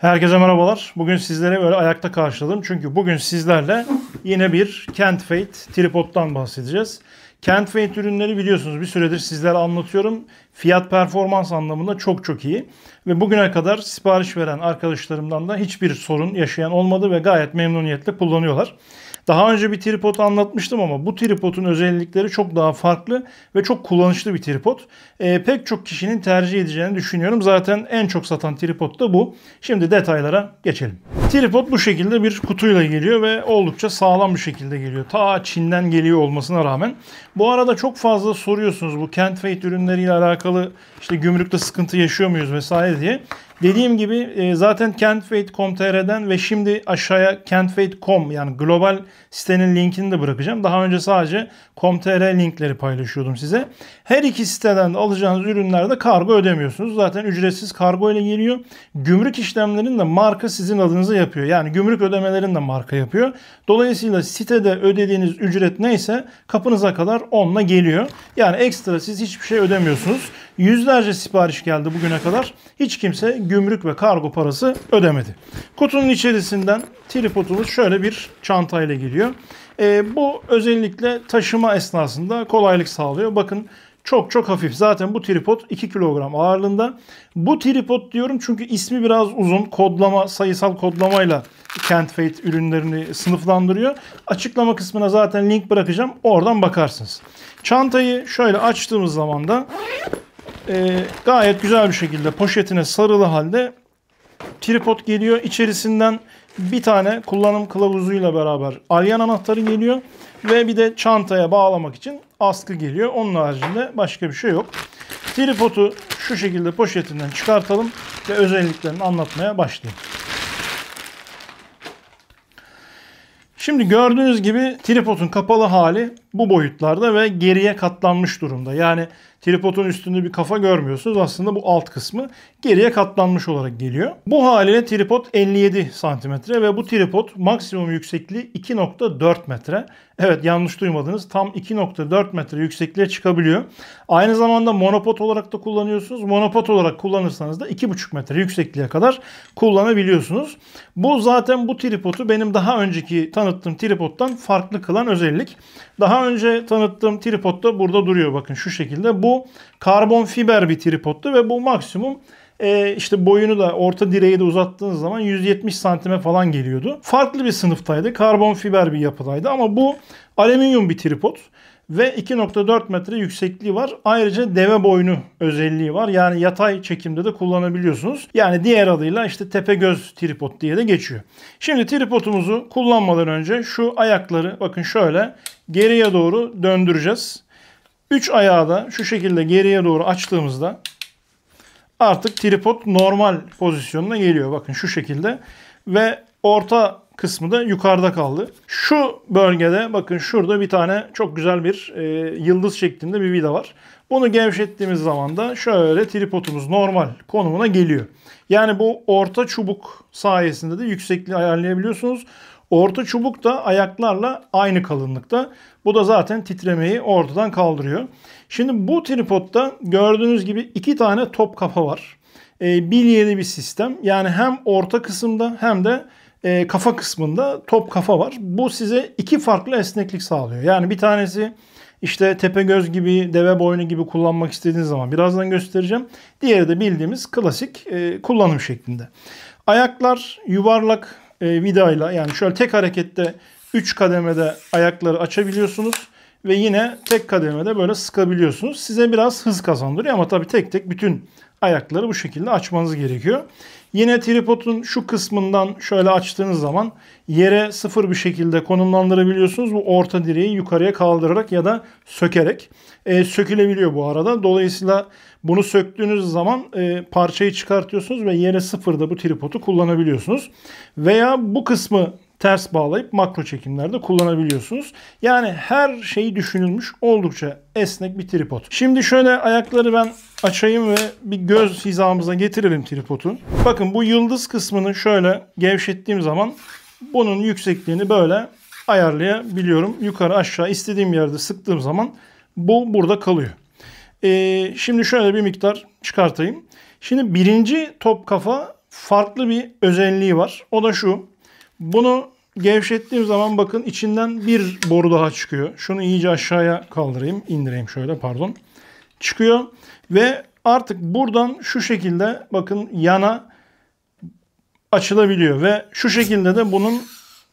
Herkese merhabalar. Bugün sizlere böyle ayakta karşıladım. Çünkü bugün sizlerle yine bir Kentfate tripod'dan bahsedeceğiz. Kentfate ürünleri biliyorsunuz bir süredir sizlere anlatıyorum. Fiyat performans anlamında çok iyi. Ve bugüne kadar sipariş veren arkadaşlarımdan da hiçbir sorun yaşayan olmadı ve gayet memnuniyetle kullanıyorlar. Daha önce bir tripod anlatmıştım ama bu tripodun özellikleri çok daha farklı ve çok kullanışlı bir tripod. Pek çok kişinin tercih edeceğini düşünüyorum. Zaten en çok satan tripod da bu. Şimdi detaylara geçelim. Tripod bu şekilde bir kutuyla geliyor ve oldukça sağlam bir şekilde geliyor. Ta Çin'den geliyor olmasına rağmen. Bu arada çok fazla soruyorsunuz bu Kentfate ürünleriyle alakalı işte gümrükte sıkıntı yaşıyor muyuz vesaire diye. Dediğim gibi zaten Kentfate.com.tr'den ve şimdi aşağıya Kentfate.com yani global sitenin linkini de bırakacağım. Daha önce sadece .com.tr linkleri paylaşıyordum size. Her iki siteden de alacağınız ürünlerde kargo ödemiyorsunuz. Zaten ücretsiz kargo ile geliyor. Gümrük işlemlerinin de marka sizin adınıza yapıyor. Yani gümrük ödemelerini de marka yapıyor. Dolayısıyla sitede ödediğiniz ücret neyse kapınıza kadar onunla geliyor. Yani ekstra siz hiçbir şey ödemiyorsunuz. Yüzlerce sipariş geldi bugüne kadar. Hiç kimse gümrük ve kargo parası ödemedi. Kutunun içerisinden tripodumuz şöyle bir çantayla geliyor. Bu özellikle taşıma esnasında kolaylık sağlıyor. Bakın çok hafif. Zaten bu tripod 2 kilogram ağırlığında. Bu tripod diyorum çünkü ismi biraz uzun. Kodlama, sayısal kodlamayla Kentfate ürünlerini sınıflandırıyor. Açıklama kısmına zaten link bırakacağım. Oradan bakarsınız. Çantayı şöyle açtığımız zaman da gayet güzel bir şekilde poşetine sarılı halde tripod geliyor. İçerisinden bir tane kullanım kılavuzuyla beraber alyan anahtarı geliyor. Ve bir de çantaya bağlamak için askı geliyor. Onun haricinde başka bir şey yok. Tripodu şu şekilde poşetinden çıkartalım ve özelliklerini anlatmaya başlayalım. Şimdi gördüğünüz gibi tripodun kapalı hali bu boyutlarda ve geriye katlanmış durumda. Yani tripodun üstünde bir kafa görmüyorsunuz. Aslında bu alt kısmı geriye katlanmış olarak geliyor. Bu haliyle tripod 57 cm ve bu tripod maksimum yüksekliği 2.4 metre. Evet, yanlış duymadınız. Tam 2.4 metre yüksekliğe çıkabiliyor. Aynı zamanda monopod olarak da kullanıyorsunuz. Monopod olarak kullanırsanız da 2.5 metre yüksekliğe kadar kullanabiliyorsunuz. Bu zaten bu tripodu benim daha önceki tanıttığım tripodtan farklı kılan özellik. Daha önce tanıttığım tripod da burada duruyor. Bakın şu şekilde. Bu karbon fiber bir tripodtu ve bu maksimum işte boyunu da orta direği de uzattığınız zaman 170 santime falan geliyordu. Farklı bir sınıftaydı. Karbon fiber bir yapıdaydı ama bu alüminyum bir tripod ve 2.4 metre yüksekliği var. Ayrıca deve boynu özelliği var. Yani yatay çekimde de kullanabiliyorsunuz. Yani diğer adıyla işte tepegöz tripod diye de geçiyor. Şimdi tripodumuzu kullanmadan önce şu ayakları bakın şöyle geriye doğru döndüreceğiz. 3 ayağı da şu şekilde geriye doğru açtığımızda artık tripod normal pozisyonuna geliyor. Bakın şu şekilde ve orta kısmı da yukarıda kaldı. Şu bölgede bakın şurada bir tane çok güzel bir yıldız şeklinde bir vida var. Bunu gevşettiğimiz zaman da şöyle tripodumuz normal konumuna geliyor. Yani bu orta çubuk sayesinde de yüksekliği ayarlayabiliyorsunuz. Orta çubuk da ayaklarla aynı kalınlıkta. Bu da zaten titremeyi ortadan kaldırıyor. Şimdi bu tripodda gördüğünüz gibi 2 tane top kafa var. Bilyeli bir sistem. Yani hem orta kısımda hem de kafa kısmında top kafa var. Bu size 2 farklı esneklik sağlıyor. Yani bir tanesi işte tepegöz gibi, deve boynu gibi kullanmak istediğiniz zaman birazdan göstereceğim. Diğeri de bildiğimiz klasik kullanım şeklinde. Ayaklar yuvarlak vidayla yani şöyle tek harekette 3 kademede ayakları açabiliyorsunuz. Ve yine tek kademede böyle sıkabiliyorsunuz. Size biraz hız kazandırıyor ama tabii tek tek bütün ayakları bu şekilde açmanız gerekiyor. Yine tripodun şu kısmından şöyle açtığınız zaman yere sıfır bir şekilde konumlandırabiliyorsunuz. Bu orta direği yukarıya kaldırarak ya da sökerek. Sökülebiliyor bu arada. Dolayısıyla bunu söktüğünüz zaman parçayı çıkartıyorsunuz ve yere sıfırda bu tripodu kullanabiliyorsunuz. Veya bu kısmı ters bağlayıp makro çekimlerde kullanabiliyorsunuz. Yani her şey düşünülmüş, oldukça esnek bir tripod. Şimdi şöyle ayakları ben açayım ve bir göz hizamıza getirelim tripodu. Bakın bu yıldız kısmını şöyle gevşettiğim zaman bunun yüksekliğini böyle ayarlayabiliyorum. Yukarı aşağı istediğim yerde sıktığım zaman bu burada kalıyor. Şimdi şöyle bir miktar çıkartayım. Şimdi birinci top kafa farklı bir özelliği var. O da şu. Bunu gevşettiğim zaman bakın içinden bir boru daha çıkıyor. Şunu iyice aşağıya kaldırayım. İndireyim şöyle, pardon. Çıkıyor ve artık buradan şu şekilde bakın yana açılabiliyor ve şu şekilde de bunun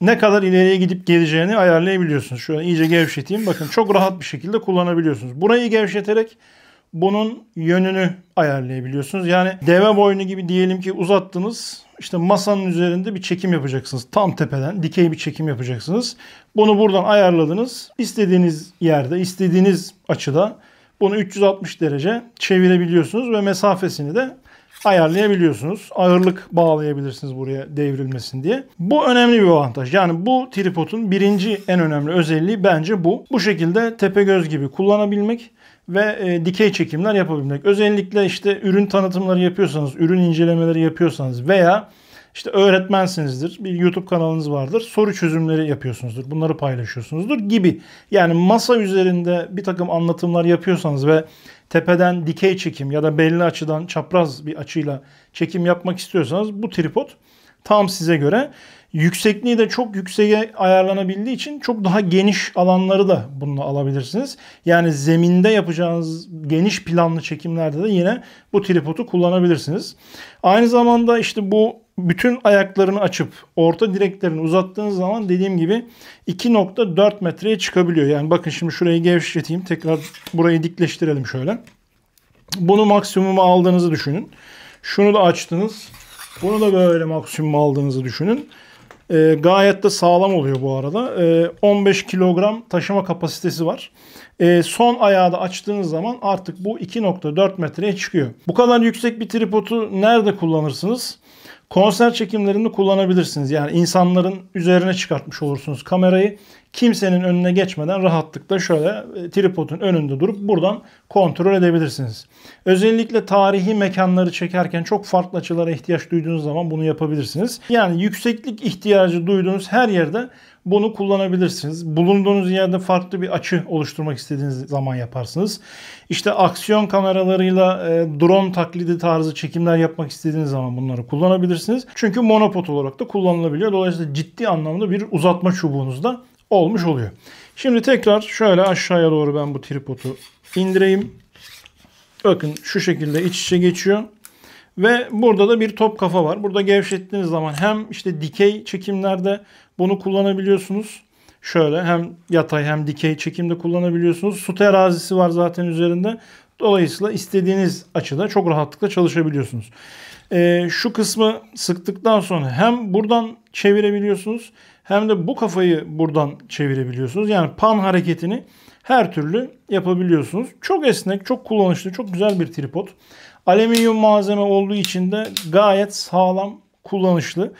ne kadar ileriye gidip geleceğini ayarlayabiliyorsunuz. Şöyle iyice gevşeteyim. Bakın çok rahat bir şekilde kullanabiliyorsunuz. Burayı gevşeterek bunun yönünü ayarlayabiliyorsunuz. Yani deve boynu gibi diyelim ki uzattınız. İşte masanın üzerinde bir çekim yapacaksınız. Tam tepeden dikey bir çekim yapacaksınız. Bunu buradan ayarladınız. İstediğiniz yerde, istediğiniz açıda bunu 360 derece çevirebiliyorsunuz ve mesafesini de ayarlayabiliyorsunuz. Ağırlık bağlayabilirsiniz buraya devrilmesin diye. Bu önemli bir avantaj. Yani bu tripodun birinci en önemli özelliği bence bu. Bu şekilde tepegöz gibi kullanabilmek ve dikey çekimler yapabilmek. Özellikle işte ürün tanıtımları yapıyorsanız, ürün incelemeleri yapıyorsanız veya işte öğretmensinizdir, bir YouTube kanalınız vardır, soru çözümleri yapıyorsunuzdur, bunları paylaşıyorsunuzdur gibi. Yani masa üzerinde bir takım anlatımlar yapıyorsanız ve tepeden dikey çekim ya da belli açıdan çapraz bir açıyla çekim yapmak istiyorsanız bu tripod tam size göre. Yüksekliği de çok yükseğe ayarlanabildiği için çok daha geniş alanları da bununla alabilirsiniz. Yani zeminde yapacağınız geniş planlı çekimlerde de yine bu tripodu kullanabilirsiniz. Aynı zamanda işte bu bütün ayaklarını açıp orta direklerini uzattığınız zaman dediğim gibi 2,4 metreye çıkabiliyor. Yani bakın şimdi şurayı gevşeteyim. Tekrar burayı dikleştirelim şöyle. Bunu maksimuma aldığınızı düşünün. Şunu da açtınız. Bunu da böyle maksimuma aldığınızı düşünün. Gayet de sağlam oluyor bu arada. 15 kilogram taşıma kapasitesi var. Son ayağı da açtığınız zaman artık bu 2,4 metreye çıkıyor. Bu kadar yüksek bir tripodu nerede kullanırsınız? Konser çekimlerinde kullanabilirsiniz. Yani insanların üzerine çıkartmış olursunuz kamerayı. Kimsenin önüne geçmeden rahatlıkla şöyle tripodun önünde durup buradan kontrol edebilirsiniz. Özellikle tarihi mekanları çekerken çok farklı açılara ihtiyaç duyduğunuz zaman bunu yapabilirsiniz. Yani yükseklik ihtiyacı duyduğunuz her yerde bunu kullanabilirsiniz. Bulunduğunuz yerde farklı bir açı oluşturmak istediğiniz zaman yaparsınız. İşte aksiyon kameralarıyla drone taklidi tarzı çekimler yapmak istediğiniz zaman bunları kullanabilirsiniz. Çünkü monopod olarak da kullanılabiliyor. Dolayısıyla ciddi anlamda bir uzatma çubuğunuz da olmuş oluyor. Şimdi tekrar şöyle aşağıya doğru ben bu tripodu indireyim. Bakın şu şekilde iç içe geçiyor. Ve burada da bir top kafa var. Burada gevşettiğiniz zaman hem işte dikey çekimlerde bunu kullanabiliyorsunuz. Şöyle hem yatay hem dikey çekimde kullanabiliyorsunuz. Su terazisi var zaten üzerinde. Dolayısıyla istediğiniz açıda çok rahatlıkla çalışabiliyorsunuz. Şu kısmı sıktıktan sonra hem buradan çevirebiliyorsunuz hem de bu kafayı buradan çevirebiliyorsunuz. Yani pan hareketini her türlü yapabiliyorsunuz. Çok esnek, çok kullanışlı, çok güzel bir tripod. Alüminyum malzeme olduğu için de gayet sağlam, kullanışlı.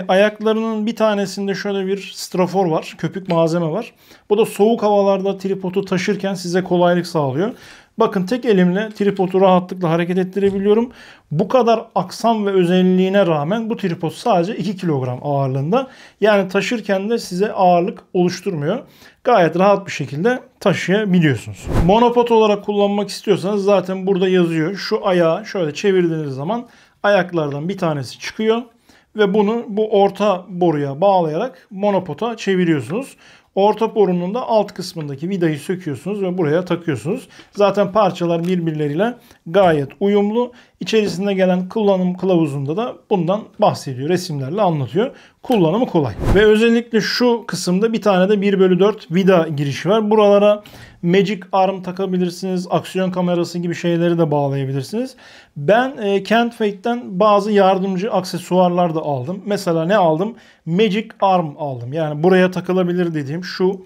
Ayaklarının bir tanesinde şöyle bir strafor var. Köpük malzeme var. Bu da soğuk havalarda tripodu taşırken size kolaylık sağlıyor. Bakın tek elimle tripodu rahatlıkla hareket ettirebiliyorum. Bu kadar aksam ve özelliğine rağmen bu tripod sadece 2 kilogram ağırlığında. Yani taşırken de size ağırlık oluşturmuyor. Gayet rahat bir şekilde taşıyabiliyorsunuz. Monopod olarak kullanmak istiyorsanız zaten burada yazıyor. Şu ayağı şöyle çevirdiğiniz zaman ayaklardan bir tanesi çıkıyor. Ve bunu bu orta boruya bağlayarak monopoda çeviriyorsunuz. Orta borunun da alt kısmındaki vidayı söküyorsunuz ve buraya takıyorsunuz. Zaten parçalar birbirleriyle gayet uyumlu. İçerisinde gelen kullanım kılavuzunda da bundan bahsediyor. Resimlerle anlatıyor. Kullanımı kolay. Ve özellikle şu kısımda bir tane de 1/4 vida girişi var. Buralara Magic Arm takabilirsiniz. Aksiyon kamerası gibi şeyleri de bağlayabilirsiniz. Ben Kent Fake'den bazı yardımcı aksesuarlar da aldım. Mesela ne aldım? Magic Arm aldım. Yani buraya takılabilir dediğim şu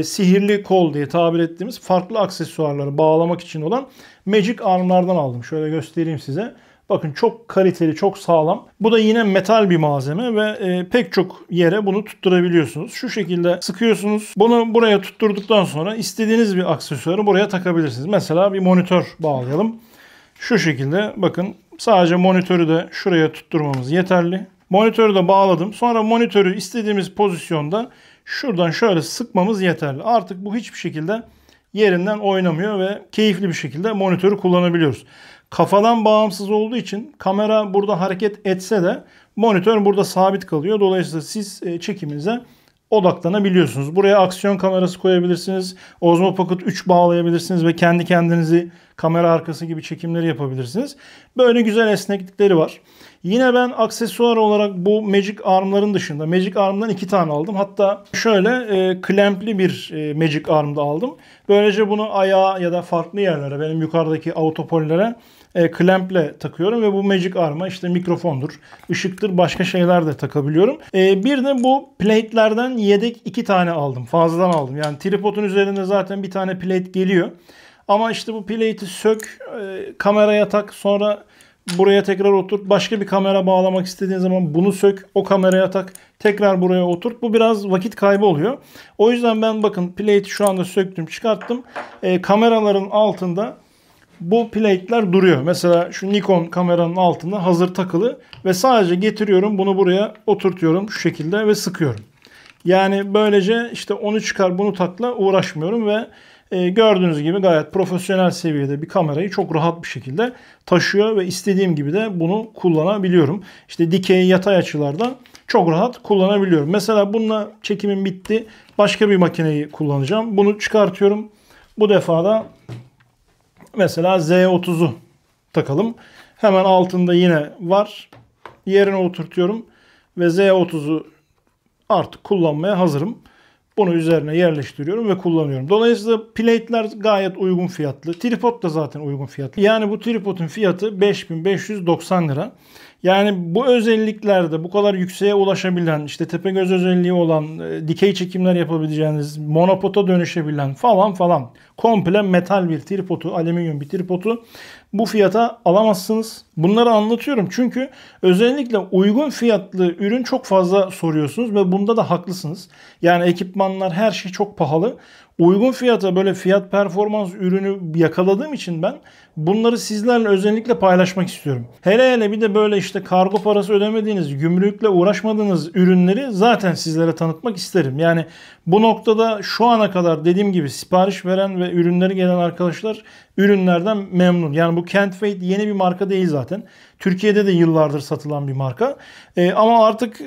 sihirli kol diye tabir ettiğimiz farklı aksesuarları bağlamak için olan Magic Arm'lardan aldım. Şöyle göstereyim size. Bakın çok kaliteli, çok sağlam. Bu da yine metal bir malzeme ve pek çok yere bunu tutturabiliyorsunuz. Şu şekilde sıkıyorsunuz. Bunu buraya tutturduktan sonra istediğiniz bir aksesuarı buraya takabilirsiniz. Mesela bir monitör bağlayalım. Şu şekilde bakın sadece monitörü de şuraya tutturmamız yeterli. Monitörü de bağladım. Sonra monitörü istediğimiz pozisyonda şuradan şöyle sıkmamız yeterli. Artık bu hiçbir şekilde yerinden oynamıyor ve keyifli bir şekilde monitörü kullanabiliyoruz. kafadan bağımsız olduğu için kamera burada hareket etse de monitör burada sabit kalıyor. Dolayısıyla siz çekiminize odaklanabiliyorsunuz. Buraya aksiyon kamerası koyabilirsiniz. Osmo Pocket 3 bağlayabilirsiniz ve kendi kendinizi kamera arkası gibi çekimleri yapabilirsiniz. Böyle güzel esneklikleri var. Yine ben aksesuar olarak bu Magic Arm'ların dışında Magic Arm'dan 2 tane aldım. Hatta şöyle clamp'li bir Magic Arm'da aldım. Böylece bunu ayağa ya da farklı yerlere, benim yukarıdaki autopollere clamp'le takıyorum ve bu Magic Arm'a işte mikrofondur, ışıktır, başka şeyler de takabiliyorum. Bir de bu plate'lerden yedek 2 tane aldım. Fazladan aldım. Yani tripodun üzerinde zaten bir tane plate geliyor. Ama işte bu plate'i sök, kameraya tak, sonra buraya tekrar oturt. Başka bir kamera bağlamak istediğin zaman bunu sök, o kameraya tak, tekrar buraya oturt. Bu biraz vakit kaybı oluyor. O yüzden ben bakın plate'i şu anda söktüm, çıkarttım. Kameraların altında bu plate'ler duruyor. Mesela şu Nikon kameranın altında hazır takılı ve sadece getiriyorum, bunu buraya oturtuyorum şu şekilde ve sıkıyorum. Yani böylece işte onu çıkar bunu takla uğraşmıyorum ve gördüğünüz gibi gayet profesyonel seviyede bir kamerayı çok rahat bir şekilde taşıyor ve istediğim gibi de bunu kullanabiliyorum. İşte dikey, yatay açılarda çok rahat kullanabiliyorum. Mesela bununla çekimim bitti. Başka bir makineyi kullanacağım. Bunu çıkartıyorum. Bu defa da mesela Z30'u takalım. Hemen altında yine var. Yerine oturtuyorum ve Z30'u artık kullanmaya hazırım. Bunu üzerine yerleştiriyorum ve kullanıyorum. Dolayısıyla plate'ler gayet uygun fiyatlı. Tripod da zaten uygun fiyatlı. Yani bu tripodun fiyatı 5590 lira. Yani bu özelliklerde bu kadar yükseğe ulaşabilen, işte tepegöz özelliği olan, dikey çekimler yapabileceğiniz, monopota dönüşebilen falan komple metal bir tripodu, alüminyum bir tripodu bu fiyata alamazsınız. Bunları anlatıyorum çünkü özellikle uygun fiyatlı ürün çok fazla soruyorsunuz ve bunda da haklısınız. Yani ekipmanlar, her şey çok pahalı. Uygun fiyata böyle fiyat performans ürünü yakaladığım için ben bunları sizlerle özellikle paylaşmak istiyorum. Hele bir de böyle işte kargo parası ödemediğiniz, gümrükle uğraşmadığınız ürünleri zaten sizlere tanıtmak isterim. Yani bu noktada şu ana kadar dediğim gibi sipariş veren ve ürünleri gelen arkadaşlar ürünlerden memnun. Yani bu Kent Fate yeni bir marka değil zaten. Türkiye'de de yıllardır satılan bir marka. Ama artık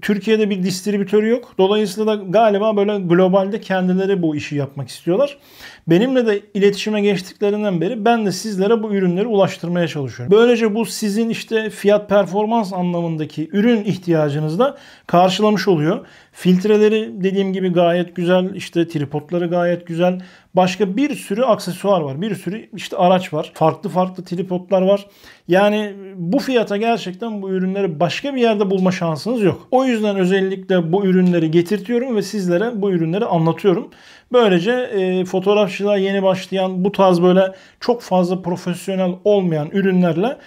Türkiye'de bir distribütörü yok. Dolayısıyla da galiba böyle globalde kendileri bu işi yapmak istiyorlar. Benimle de iletişime geçtiklerinden beri ben de sizlere bu ürünleri ulaştırmaya çalışıyorum. Böylece bu sizin işte fiyat performans anlamındaki ürün ihtiyacınızı da karşılamış oluyor. Filtreleri dediğim gibi gayet güzel. İşte tripodları gayet güzel. Başka bir sürü aksesuar var. Bir sürü işte araç var. Farklı tripodlar var. Yani bu fiyata gerçekten bu ürünleri başka bir yerde bulma şansınız yok. O yüzden özellikle bu ürünleri getirtiyorum ve sizlere bu ürünleri anlatıyorum. Böylece fotoğrafçılığa yeni başlayan, bu tarz böyle çok fazla profesyonel olmayan ürünlerle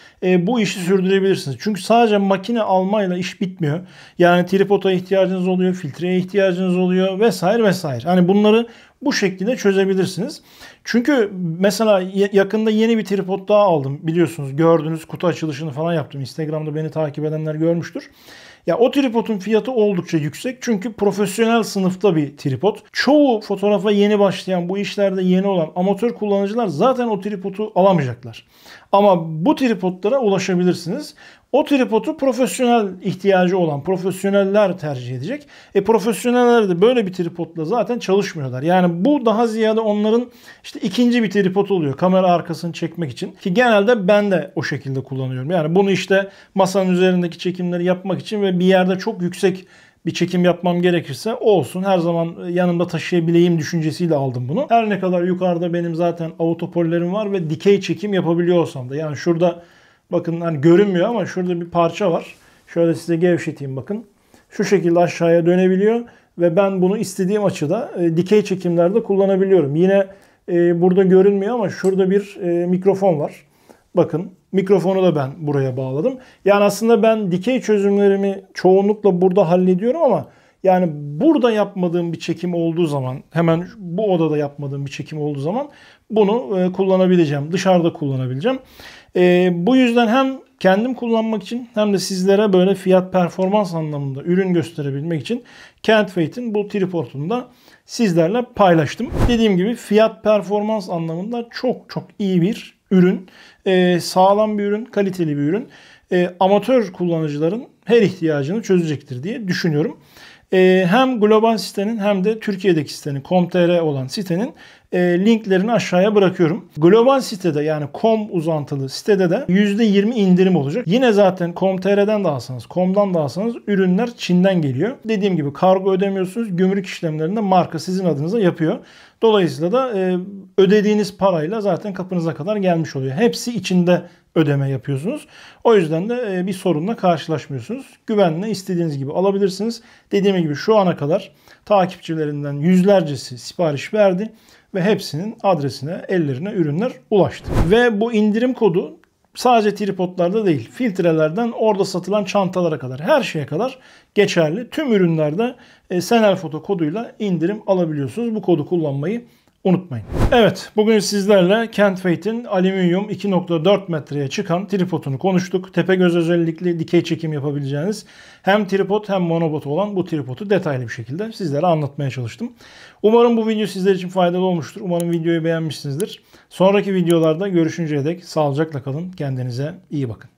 bu işi sürdürebilirsiniz. Çünkü sadece makine almayla iş bitmiyor. Yani tripoda ihtiyacınız oluyor, filtreye ihtiyacınız oluyor vesaire. Hani bunları bu şekilde çözebilirsiniz. Çünkü mesela yakında yeni bir tripod daha aldım. Biliyorsunuz, gördünüz, kutu açılışını falan yaptım. Instagram'da beni takip edenler görmüştür. Ya o tripodun fiyatı oldukça yüksek. Çünkü profesyonel sınıfta bir tripod. Çoğu fotoğrafa yeni başlayan, bu işlerde yeni olan amatör kullanıcılar zaten o tripodu alamayacaklar. Ama bu tripodlara ulaşabilirsiniz. O tripodu profesyonel ihtiyacı olan profesyoneller tercih edecek. Profesyoneller de böyle bir tripodla zaten çalışmıyorlar. Yani bu daha ziyade onların işte ikinci bir tripod oluyor. Kamera arkasını çekmek için. Ki genelde ben de o şekilde kullanıyorum. Yani bunu işte masanın üzerindeki çekimleri yapmak için ve bir yerde çok yüksek bir çekim yapmam gerekirse olsun, her zaman yanımda taşıyabileyim düşüncesiyle aldım bunu. Her ne kadar yukarıda benim zaten autopollerim var ve dikey çekim yapabiliyor olsam da, yani şurada bakın hani görünmüyor ama şurada bir parça var. Şöyle size gevşeteyim bakın. Şu şekilde aşağıya dönebiliyor ve ben bunu istediğim açıda dikey çekimlerde kullanabiliyorum. Yine burada görünmüyor ama şurada bir mikrofon var. Bakın, mikrofonu da ben buraya bağladım. Yani aslında ben dikey çözümlerimi çoğunlukla burada hallediyorum ama yani burada yapmadığım bir çekim olduğu zaman, hemen bu odada yapmadığım bir çekim olduğu zaman bunu kullanabileceğim. Dışarıda kullanabileceğim. Bu yüzden hem kendim kullanmak için hem de sizlere böyle fiyat performans anlamında ürün gösterebilmek için Kent Fate'in bu tripodunu da sizlerle paylaştım. Dediğim gibi fiyat performans anlamında çok iyi bir ürün. sağlam bir ürün, kaliteli bir ürün. Amatör kullanıcıların her ihtiyacını çözecektir diye düşünüyorum. Hem global sitenin hem de Türkiye'deki sitenin com.tr olan sitenin linklerini aşağıya bırakıyorum. Global sitede yani com uzantılı sitede de %20 indirim olacak. Yine zaten com.tr'den de alsanız, com'dan da alsanız ürünler Çin'den geliyor. Dediğim gibi kargo ödemiyorsunuz. Gümrük işlemlerinde marka sizin adınıza yapıyor. Dolayısıyla da ödediğiniz parayla zaten kapınıza kadar gelmiş oluyor. Hepsi içinde ödeme yapıyorsunuz. O yüzden de bir sorunla karşılaşmıyorsunuz. Güvenle istediğiniz gibi alabilirsiniz. Dediğim gibi şu ana kadar takipçilerinden yüzlercesi sipariş verdi ve hepsinin adresine, ellerine ürünler ulaştı. Ve bu indirim kodu sadece tripodlarda değil, filtrelerden orada satılan çantalara kadar, her şeye kadar geçerli. Tüm ürünlerde Senelfoto koduyla indirim alabiliyorsunuz. Bu kodu kullanmayı unutmayın. Evet, bugün sizlerle Kentfate'in alüminyum 2.4 metreye çıkan tripodunu konuştuk. Tepegöz özellikli dikey çekim yapabileceğiniz hem tripod hem monobot olan bu tripodu detaylı bir şekilde sizlere anlatmaya çalıştım. Umarım bu video sizler için faydalı olmuştur. Umarım videoyu beğenmişsinizdir. Sonraki videolarda görüşünceye dek sağlıcakla kalın. Kendinize iyi bakın.